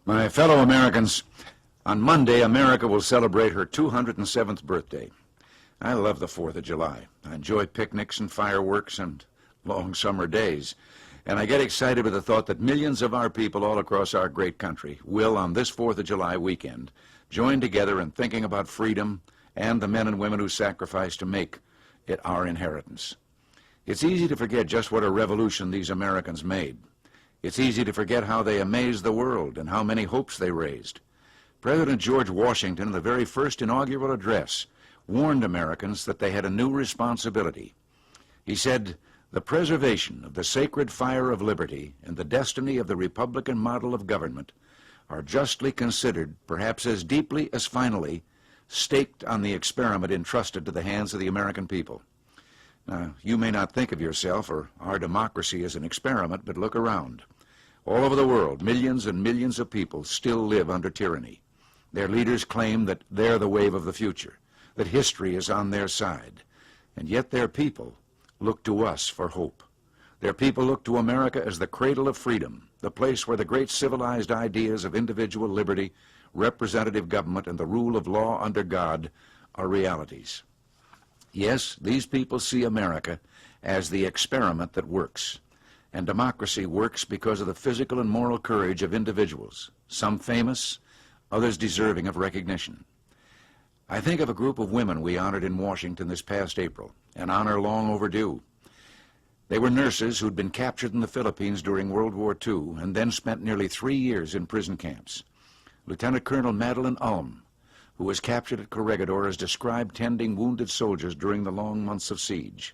My fellow Americans, on Monday, America will celebrate her 207th birthday. I love the 4th of July. I enjoy picnics and fireworks and long summer days. And I get excited with the thought that millions of our people all across our great country will, on this 4th of July weekend, join together in thinking about freedom and the men and women who sacrificed to make it our inheritance. It's easy to forget just what a revolution these Americans made. It's easy to forget how they amazed the world and how many hopes they raised. President George Washington, in the very first inaugural address, warned Americans that they had a new responsibility. He said, "The preservation of the sacred fire of liberty and the destiny of the Republican model of government are justly considered, perhaps as deeply as finally, staked on the experiment entrusted to the hands of the American people." Now, you may not think of yourself or our democracy as an experiment, but look around. All over the world, millions and millions of people still live under tyranny. Their leaders claim that they're the wave of the future, that history is on their side, and yet their people look to us for hope. Their people look to America as the cradle of freedom, the place where the great civilized ideas of individual liberty, representative government, and the rule of law under God are realities. Yes, these people see America as the experiment that works, and democracy works because of the physical and moral courage of individuals, some famous, others deserving of recognition. I think of a group of women we honored in Washington this past April, an honor long overdue. They were nurses who'd been captured in the Philippines during World War II and then spent nearly 3 years in prison camps. Lieutenant Colonel Madeline Ulm, who was captured at Corregidor, is described tending wounded soldiers during the long months of siege.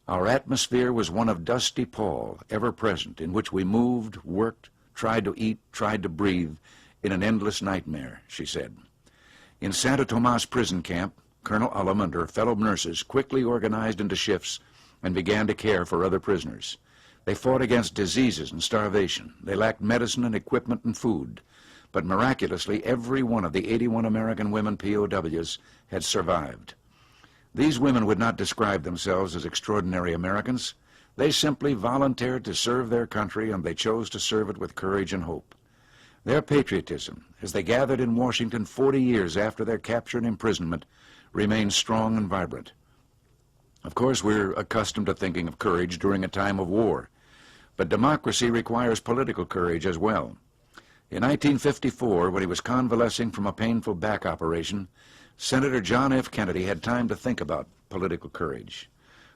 Our atmosphere was one of dusty pall, ever present, in which we moved, worked, tried to eat, tried to breathe, in an endless nightmare, she said. In Santa Tomas prison camp, Colonel Ulm and her fellow nurses quickly organized into shifts and began to care for other prisoners. They fought against diseases and starvation. They lacked medicine and equipment and food. But miraculously, every one of the 81 American women POWs had survived. These women would not describe themselves as extraordinary Americans. They simply volunteered to serve their country, and they chose to serve it with courage and hope. Their patriotism, as they gathered in Washington 40 years after their capture and imprisonment, remains strong and vibrant. Of course, we're accustomed to thinking of courage during a time of war, but democracy requires political courage as well. In 1954, when he was convalescing from a painful back operation, Senator John F. Kennedy had time to think about political courage.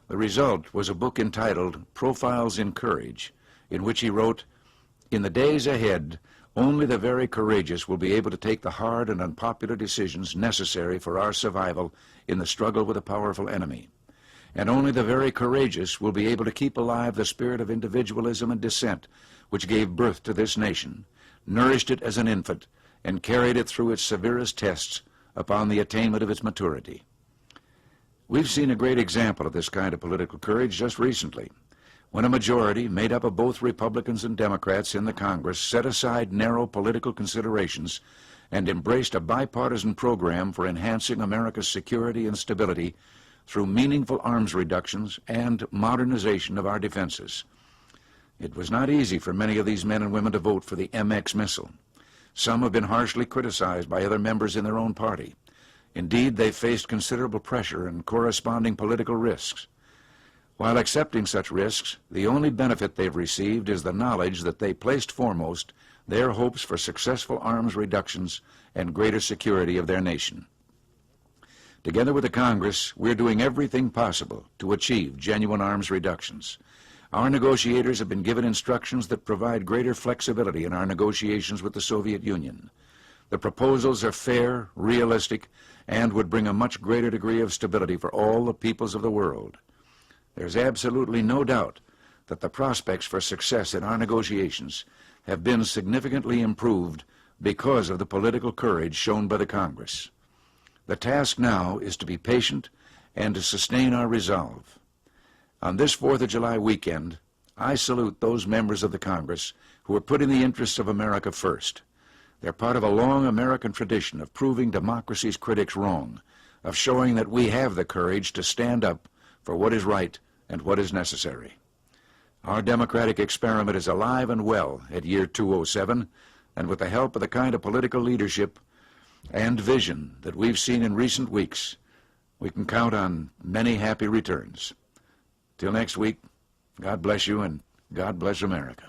The result was a book entitled Profiles in Courage, in which he wrote, "In the days ahead, only the very courageous will be able to take the hard and unpopular decisions necessary for our survival in the struggle with a powerful enemy. And only the very courageous will be able to keep alive the spirit of individualism and dissent which gave birth to this nation, nourished it as an infant, and carried it through its severest tests upon the attainment of its maturity." We've seen a great example of this kind of political courage just recently, when a majority made up of both Republicans and Democrats in the Congress set aside narrow political considerations and embraced a bipartisan program for enhancing America's security and stability through meaningful arms reductions and modernization of our defenses. It was not easy for many of these men and women to vote for the MX missile. Some have been harshly criticized by other members in their own party. Indeed, they faced considerable pressure and corresponding political risks. While accepting such risks, the only benefit they've received is the knowledge that they placed foremost their hopes for successful arms reductions and greater security of their nation. Together with the Congress, we're doing everything possible to achieve genuine arms reductions. Our negotiators have been given instructions that provide greater flexibility in our negotiations with the Soviet Union. The proposals are fair, realistic, and would bring a much greater degree of stability for all the peoples of the world. There's absolutely no doubt that the prospects for success in our negotiations have been significantly improved because of the political courage shown by the Congress. The task now is to be patient and to sustain our resolve. On this 4th of July weekend, I salute those members of the Congress who are putting the interests of America first. They're part of a long American tradition of proving democracy's critics wrong, of showing that we have the courage to stand up for what is right and what is necessary. Our democratic experiment is alive and well at year 207, And with the help of the kind of political leadership and vision that we've seen in recent weeks, we can count on many happy returns. Till next week, God bless you and God bless America.